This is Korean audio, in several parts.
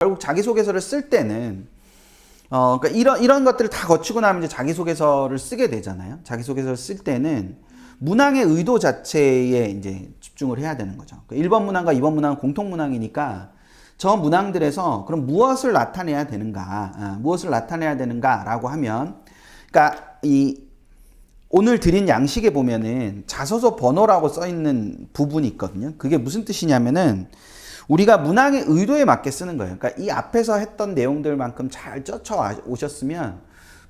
결국 자기소개서를 쓸 때는 그러니까 이런 것들을 다 거치고 나면 이제 자기소개서를 쓰게 되잖아요. 자기소개서를 쓸 때는 문항의 의도 자체에 이제 집중을 해야 되는 거죠. 1번 문항과 2번 문항은 공통 문항이니까 저 문항들에서 그럼 무엇을 나타내야 되는가, 무엇을 나타내야 되는가라고 하면, 그러니까 오늘 드린 양식에 보면은 자소서 번호라고 써 있는 부분이 있거든요. 그게 무슨 뜻이냐면은 우리가 문항의 의도에 맞게 쓰는 거예요. 그러니까 이 앞에서 했던 내용들만큼 잘 쫓아 오셨으면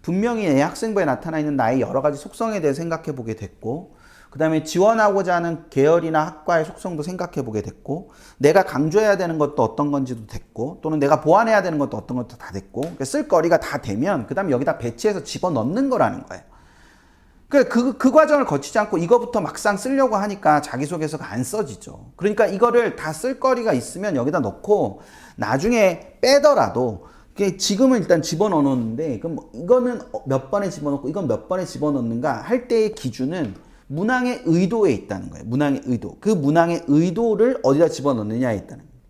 분명히 내 학생부에 나타나 있는 나의 여러 가지 속성에 대해 생각해 보게 됐고, 그 다음에 지원하고자 하는 계열이나 학과의 속성도 생각해 보게 됐고, 내가 강조해야 되는 것도 어떤 건지도 됐고, 또는 내가 보완해야 되는 것도 어떤 것도 다 됐고, 그러니까 쓸 거리가 다 되면 그 다음에 여기다 배치해서 집어넣는 거라는 거예요. 그 과정을 거치지 않고 이거부터 막상 쓰려고 하니까 자기소개서가 안 써지죠. 그러니까 이거를 다 쓸 거리가 있으면 여기다 넣고 나중에 빼더라도 지금은 일단 집어넣어 놓는데, 그럼 이거는 몇 번에 집어넣고 이건 몇 번에 집어넣는가 할 때의 기준은 문항의 의도에 있다는 거예요. 문항의 의도. 그 문항의 의도를 어디다 집어넣느냐에 있다는 거예요.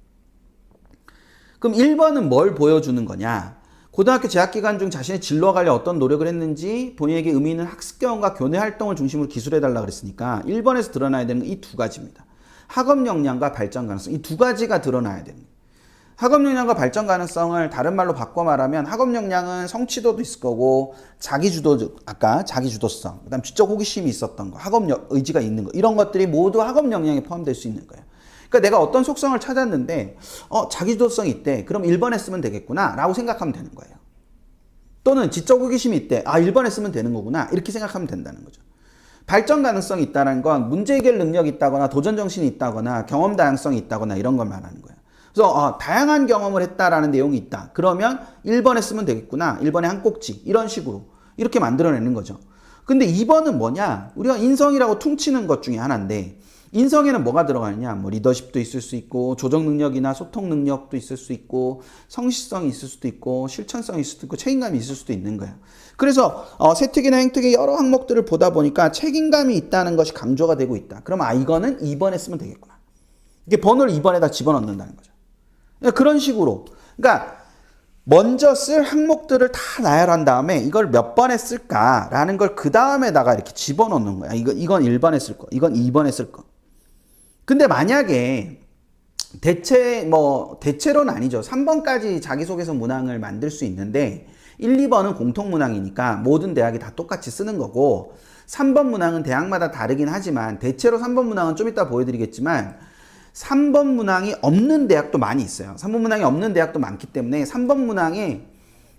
그럼 1번은 뭘 보여주는 거냐? 고등학교 재학 기간 중 자신의 진로와 관련 어떤 노력을 했는지 본인에게 의미 있는 학습 경험과 교내 활동을 중심으로 기술해달라 그랬으니까 1번에서 드러나야 되는 건 이 두 가지입니다. 학업 역량과 발전 가능성. 이 두 가지가 드러나야 됩니다. 학업 역량과 발전 가능성을 다른 말로 바꿔 말하면 학업 역량은 성취도도 있을 거고 자기주도, 아까 자기주도성, 그다음 지적 호기심이 있었던 거, 학업 의지가 있는 거, 이런 것들이 모두 학업 역량에 포함될 수 있는 거예요. 그러니까 내가 어떤 속성을 찾았는데 자기주도성이 있대. 그럼 1번에 쓰면 되겠구나 라고 생각하면 되는 거예요. 또는 지적 호기심이 있대. 1번에 쓰면 되는 거구나. 이렇게 생각하면 된다는 거죠. 발전 가능성이 있다는 건 문제 해결 능력이 있다거나 도전 정신이 있다거나 경험 다양성이 있다거나 이런 걸 말하는 거예요. 그래서 다양한 경험을 했다라는 내용이 있다. 그러면 1번에 쓰면 되겠구나. 1번에 한 꼭지. 이런 식으로 이렇게 만들어내는 거죠. 근데 2번은 뭐냐? 우리가 인성이라고 퉁치는 것 중에 하나인데, 인성에는 뭐가 들어가느냐? 뭐 리더십도 있을 수 있고, 조정 능력이나 소통 능력도 있을 수 있고, 성실성이 있을 수도 있고, 실천성이 있을 수도 있고, 책임감이 있을 수도 있는 거예요. 그래서 세특이나 행특의 여러 항목들을 보다 보니까 책임감이 있다는 것이 강조가 되고 있다. 그럼 이거는 2번에 쓰면 되겠구나. 이게 번호를 2번에다 집어넣는다는 거죠. 그런 식으로. 그러니까 먼저 쓸 항목들을 다 나열한 다음에 이걸 몇 번에 쓸까라는 걸 그 다음에다가 이렇게 집어넣는 거야. 이건 1번에 쓸 거, 이건 2번에 쓸 거. 근데 만약에 대체로는 아니죠. 3번까지 자기소개서 문항을 만들 수 있는데 1, 2번은 공통 문항이니까 모든 대학이 다 똑같이 쓰는 거고, 3번 문항은 대학마다 다르긴 하지만 대체로 3번 문항은 좀 이따 보여드리겠지만 3번 문항이 없는 대학도 많이 있어요. 3번 문항이 없는 대학도 많기 때문에 3번 문항에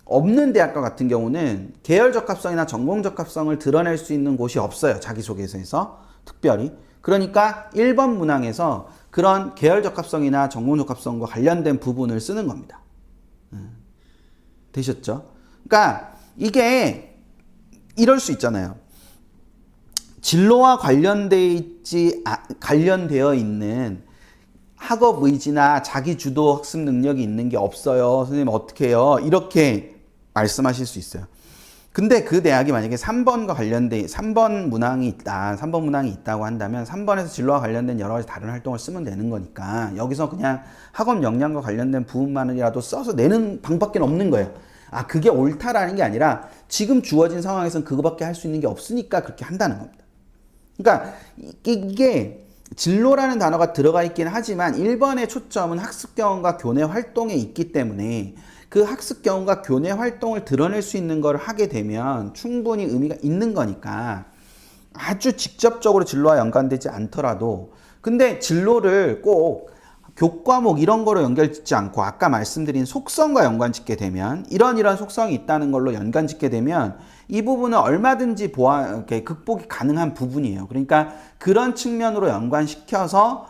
없는 대학과 같은 경우는 계열 적합성이나 전공 적합성을 드러낼 수 있는 곳이 없어요. 자기소개서에서 특별히. 그러니까 1번 문항에서 그런 계열 적합성이나 전공 적합성과 관련된 부분을 쓰는 겁니다. 되셨죠? 그러니까 이게 이럴 수 있잖아요. 진로와 관련되어 있는 학업 의지나 자기 주도 학습 능력이 있는 게 없어요. 선생님 어떻게 해요? 이렇게 말씀하실 수 있어요. 근데 그 대학이 만약에 3번 문항이 있다고 한다면 3번에서 진로와 관련된 여러 가지 다른 활동을 쓰면 되는 거니까 여기서 그냥 학업 역량과 관련된 부분만이라도 써서 내는 방법밖에 없는 거예요. 그게 옳다라는 게 아니라 지금 주어진 상황에서는 그거밖에 할 수 있는 게 없으니까 그렇게 한다는 겁니다. 그러니까 이게 진로라는 단어가 들어가 있긴 하지만 1번의 초점은 학습 경험과 교내 활동에 있기 때문에 그 학습 경험과 교내 활동을 드러낼 수 있는 걸 하게 되면 충분히 의미가 있는 거니까 아주 직접적으로 진로와 연관되지 않더라도, 근데 진로를 꼭 교과목 이런 거로 연결짓지 않고 아까 말씀드린 속성과 연관짓게 되면, 이런 속성이 있다는 걸로 연관짓게 되면 이 부분은 얼마든지 극복이 가능한 부분이에요. 그러니까 그런 측면으로 연관시켜서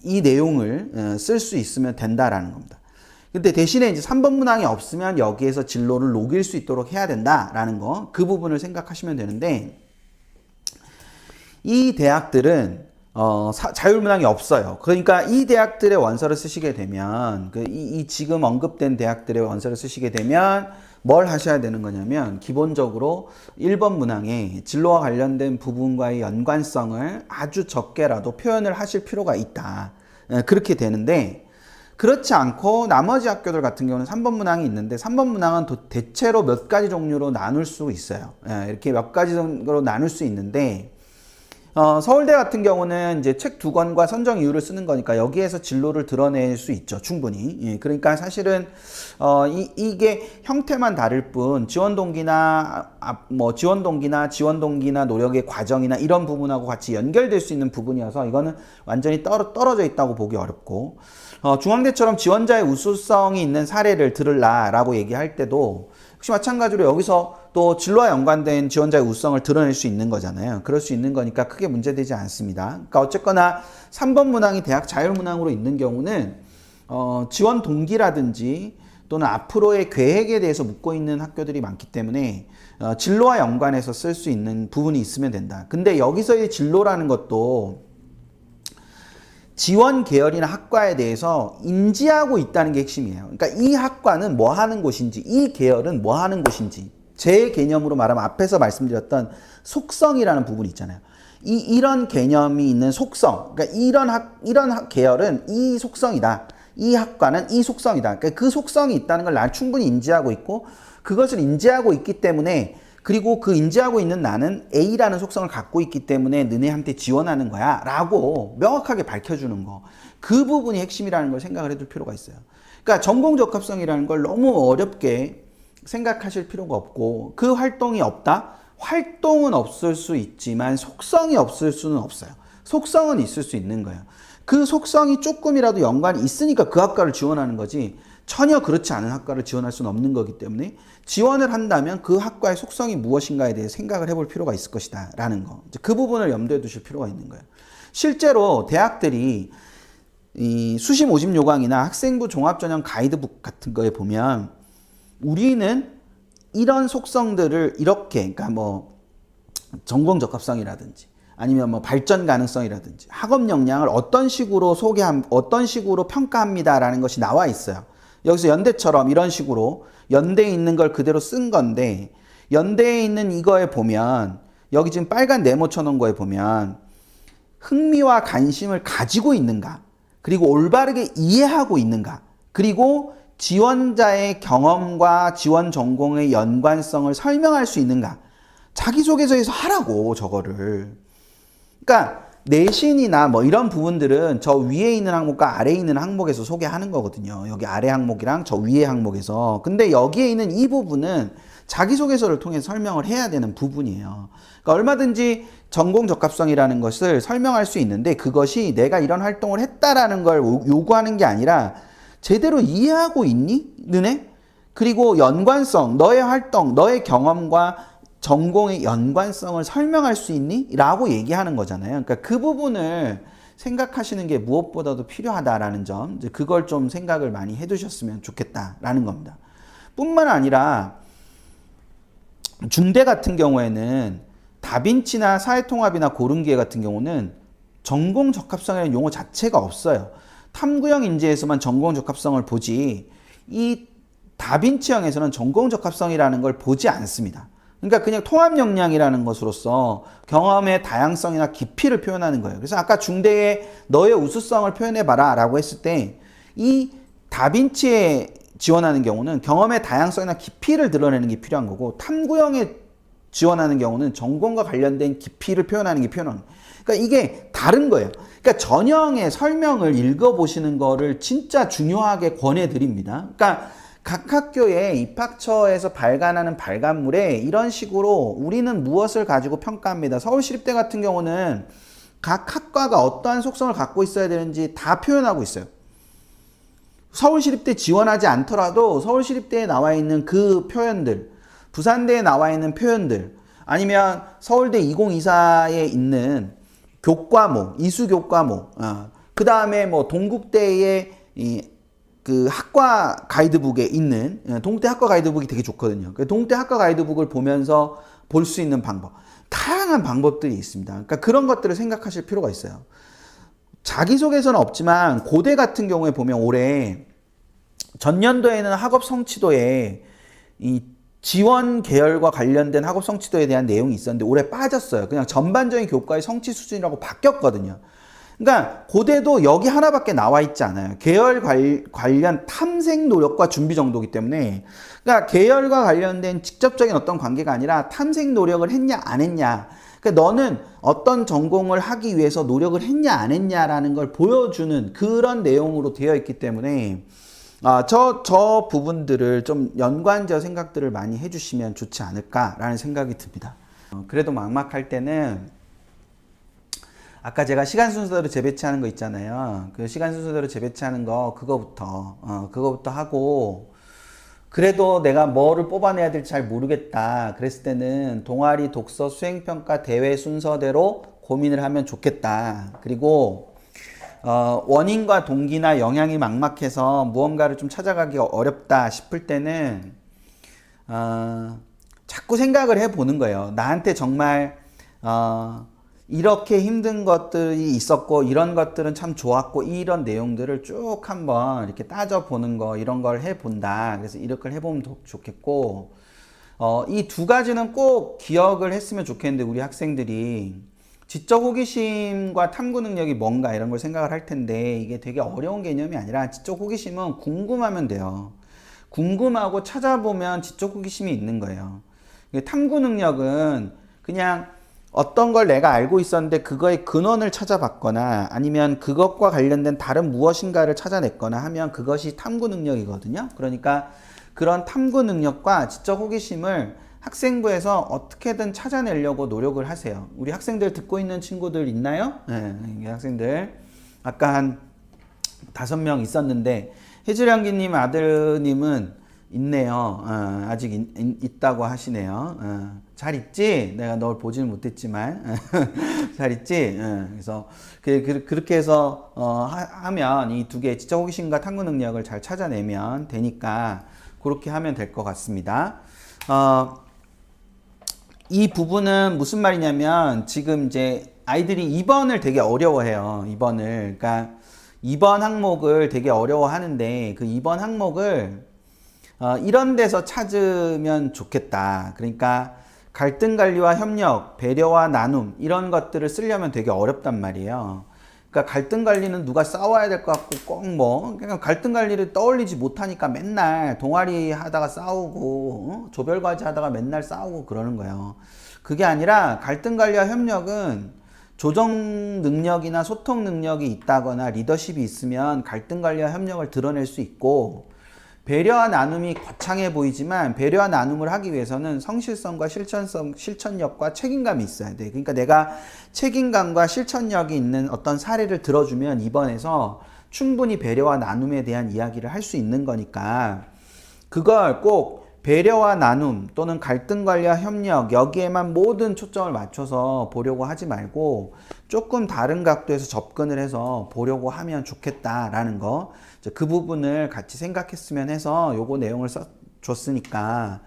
이 내용을 쓸 수 있으면 된다라는 겁니다. 근데 대신에 이제 3번 문항이 없으면 여기에서 진로를 녹일 수 있도록 해야 된다라는 거, 그 부분을 생각하시면 되는데, 이 대학들은 자율문항이 없어요. 그러니까 이 대학들의 원서를 쓰시게 되면, 이 지금 언급된 대학들의 원서를 쓰시게 되면 뭘 하셔야 되는 거냐면, 기본적으로 1번 문항에 진로와 관련된 부분과의 연관성을 아주 적게라도 표현을 하실 필요가 있다. 그렇게 되는데, 그렇지 않고 나머지 학교들 같은 경우는 3번 문항이 있는데 3번 문항은 대체로 몇 가지 종류로 나눌 수 있어요. 이렇게 몇 가지 정도로 나눌 수 있는데 서울대 같은 경우는 이제 책 2권과 선정 이유를 쓰는 거니까 여기에서 진로를 드러낼 수 있죠, 충분히. 예, 그러니까 사실은 이게 형태만 다를 뿐 지원 동기나 지원 동기나 노력의 과정이나 이런 부분하고 같이 연결될 수 있는 부분이어서 이거는 완전히 떨어져 있다고 보기 어렵고, 중앙대처럼 지원자의 우수성이 있는 사례를 들으라라고 얘기할 때도 역시 마찬가지로 여기서 또 진로와 연관된 지원자의 우수성을 드러낼 수 있는 거잖아요. 그럴 수 있는 거니까 크게 문제되지 않습니다. 그러니까 어쨌거나 3번 문항이 대학 자율문항으로 있는 경우는 지원 동기라든지 또는 앞으로의 계획에 대해서 묻고 있는 학교들이 많기 때문에 진로와 연관해서 쓸 수 있는 부분이 있으면 된다. 근데 여기서의 진로라는 것도 지원 계열이나 학과에 대해서 인지하고 있다는 게 핵심이에요. 그러니까 이 학과는 뭐 하는 곳인지, 이 계열은 뭐 하는 곳인지, 제 개념으로 말하면 앞에서 말씀드렸던 속성이라는 부분이 있잖아요. 이런 개념이 있는 속성, 그러니까 이런 계열은 이 속성이다. 이 학과는 이 속성이다. 그러니까 그 속성이 있다는 걸 난 충분히 인지하고 있고, 그것을 인지하고 있기 때문에, 그리고 그 인지하고 있는 나는 A라는 속성을 갖고 있기 때문에 너네한테 지원하는 거야 라고 명확하게 밝혀주는 거, 그 부분이 핵심이라는 걸 생각을 해둘 필요가 있어요. 그러니까 전공 적합성이라는 걸 너무 어렵게 생각하실 필요가 없고, 그 활동이 없다? 활동은 없을 수 있지만 속성이 없을 수는 없어요. 속성은 있을 수 있는 거예요. 그 속성이 조금이라도 연관이 있으니까 그 학과를 지원하는 거지, 전혀 그렇지 않은 학과를 지원할 수는 없는 거기 때문에 지원을 한다면 그 학과의 속성이 무엇인가에 대해 생각을 해볼 필요가 있을 것이다 라는 거, 그 부분을 염두에 두실 필요가 있는 거예요. 실제로 대학들이 이 수시 모집 요강이나 학생부 종합전형 가이드북 같은 거에 보면 우리는 이런 속성들을 이렇게, 그러니까 뭐 전공 적합성이라든지 아니면 뭐 발전 가능성이라든지 학업 역량을 어떤 식으로 어떤 식으로 평가합니다라는 것이 나와 있어요. 여기서 연대처럼 이런 식으로 연대에 있는 걸 그대로 쓴 건데, 연대에 있는 이거에 보면 여기 지금 빨간 네모 쳐놓은 거에 보면 흥미와 관심을 가지고 있는가, 그리고 올바르게 이해하고 있는가, 그리고 지원자의 경험과 지원 전공의 연관성을 설명할 수 있는가, 자기소개서에서 하라고 저거를. 그러니까 내신이나 뭐 이런 부분들은 저 위에 있는 항목과 아래에 있는 항목에서 소개하는 거거든요. 여기 아래 항목이랑 저 위에 항목에서. 근데 여기에 있는 이 부분은 자기소개서를 통해서 설명을 해야 되는 부분이에요. 그러니까 얼마든지 전공 적합성이라는 것을 설명할 수 있는데, 그것이 내가 이런 활동을 했다라는 걸 요구하는 게 아니라 제대로 이해하고 있니? 너네? 그리고 연관성, 너의 활동, 너의 경험과 전공의 연관성을 설명할 수 있니? 라고 얘기하는 거잖아요. 그러니까 그 부분을 생각하시는 게 무엇보다도 필요하다라는 점, 이제 그걸 좀 생각을 많이 해두셨으면 좋겠다라는 겁니다. 뿐만 아니라 중대 같은 경우에는 다빈치나 사회통합이나 고른기회 같은 경우는 전공 적합성이라는 용어 자체가 없어요. 탐구형 인재에서만 전공 적합성을 보지, 이 다빈치형에서는 전공 적합성이라는 걸 보지 않습니다. 그러니까 그냥 통합 역량이라는 것으로서 경험의 다양성이나 깊이를 표현하는 거예요. 그래서 아까 중대에 너의 우수성을 표현해봐라 라고 했을 때, 이 다빈치에 지원하는 경우는 경험의 다양성이나 깊이를 드러내는 게 필요한 거고, 탐구형에 지원하는 경우는 전공과 관련된 깊이를 표현하는 게 필요한 거예요. 그러니까 이게 다른 거예요. 그러니까 전형의 설명을 읽어보시는 거를 진짜 중요하게 권해드립니다. 그러니까 각 학교의 입학처에서 발간하는 발간물에 이런 식으로 우리는 무엇을 가지고 평가합니다. 서울시립대 같은 경우는 각 학과가 어떠한 속성을 갖고 있어야 되는지 다 표현하고 있어요. 서울시립대 지원하지 않더라도 서울시립대에 나와 있는 그 표현들, 부산대에 나와 있는 표현들, 아니면 서울대 2024에 있는 교과목, 이수 교과목, 그 다음에 뭐 동국대의 그 학과 가이드북에 있는, 동국대 학과 가이드북이 되게 좋거든요. 동국대 학과 가이드북을 보면서 볼 수 있는 방법, 다양한 방법들이 있습니다. 그러니까 그런 것들을 생각하실 필요가 있어요. 자기소개서는 없지만 고대 같은 경우에 보면 올해 전년도에는 학업 성취도에 이 지원 계열과 관련된 학업 성취도에 대한 내용이 있었는데 올해 빠졌어요. 그냥 전반적인 교과의 성취 수준이라고 바뀌었거든요. 그러니까 고대도 여기 하나밖에 나와 있지 않아요. 계열 관련 탐색 노력과 준비 정도이기 때문에, 그러니까 계열과 관련된 직접적인 어떤 관계가 아니라 탐색 노력을 했냐 안 했냐, 그러니까 너는 어떤 전공을 하기 위해서 노력을 했냐 안 했냐라는 걸 보여주는 그런 내용으로 되어 있기 때문에 저 부분들을 좀 연관지어 생각들을 많이 해주시면 좋지 않을까라는 생각이 듭니다. 그래도 막막할 때는 아까 제가 시간 순서대로 재배치하는 거 있잖아요. 그 시간 순서대로 재배치하는 거 그거부터 하고, 그래도 내가 뭐를 뽑아내야 될지 잘 모르겠다 그랬을 때는 동아리 독서 수행평가 대회 순서대로 고민을 하면 좋겠다. 그리고 원인과 동기나 영향이 막막해서 무언가를 좀 찾아가기가 어렵다 싶을 때는 자꾸 생각을 해보는 거예요. 나한테 정말 이렇게 힘든 것들이 있었고 이런 것들은 참 좋았고 이런 내용들을 쭉 한번 이렇게 따져보는 거, 이런 걸 해본다. 그래서 이렇게 해보면 좋겠고, 이 두 가지는 꼭 기억을 했으면 좋겠는데, 우리 학생들이 지적 호기심과 탐구 능력이 뭔가 이런 걸 생각을 할 텐데, 이게 되게 어려운 개념이 아니라 지적 호기심은 궁금하면 돼요. 궁금하고 찾아보면 지적 호기심이 있는 거예요. 탐구 능력은 그냥 어떤 걸 내가 알고 있었는데 그거의 근원을 찾아봤거나 아니면 그것과 관련된 다른 무엇인가를 찾아냈거나 하면 그것이 탐구 능력이거든요. 그러니까 그런 탐구 능력과 지적 호기심을 학생부에서 어떻게든 찾아내려고 노력을 하세요. 우리 학생들 듣고 있는 친구들 있나요? 네, 학생들 아까 한 5명 있었는데 혜주량기님 아드님은 있네요. 아직 있다고 하시네요. 잘 있지? 내가 널 보지는 못했지만 잘 있지? 그래서 그렇게 해서 하면 이 두 개 지적 호기심과 탐구 능력을 잘 찾아내면 되니까 그렇게 하면 될 것 같습니다. 이 부분은 무슨 말이냐면 지금 이제 아이들이 2번을 되게 어려워해요. 2번을. 그러니까 2번 항목을 되게 어려워하는데 그 2번 항목을 이런 데서 찾으면 좋겠다. 그러니까 갈등 관리와 협력, 배려와 나눔 이런 것들을 쓰려면 되게 어렵단 말이에요. 그러니까 갈등 관리는 누가 싸워야 될 것 같고 꼭 그러니까 갈등 관리를 떠올리지 못하니까 맨날 동아리 하다가 싸우고 조별 과제 하다가 맨날 싸우고 그러는 거예요. 그게 아니라 갈등 관리와 협력은 조정 능력이나 소통 능력이 있다거나 리더십이 있으면 갈등 관리와 협력을 드러낼 수 있고, 배려와 나눔이 거창해 보이지만 배려와 나눔을 하기 위해서는 성실성과 실천력과 책임감이 있어야 돼. 그러니까 내가 책임감과 실천력이 있는 어떤 사례를 들어주면 이번에서 충분히 배려와 나눔에 대한 이야기를 할 수 있는 거니까 그걸 꼭 배려와 나눔 또는 갈등 관리와 협력 여기에만 모든 초점을 맞춰서 보려고 하지 말고 조금 다른 각도에서 접근을 해서 보려고 하면 좋겠다라는 거, 그 부분을 같이 생각했으면 해서 요거 내용을 써줬으니까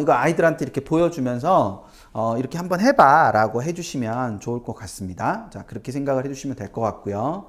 이거 아이들한테 이렇게 보여주면서 이렇게 한번 해봐 라고 해주시면 좋을 것 같습니다. 자, 그렇게 생각을 해주시면 될 것 같고요.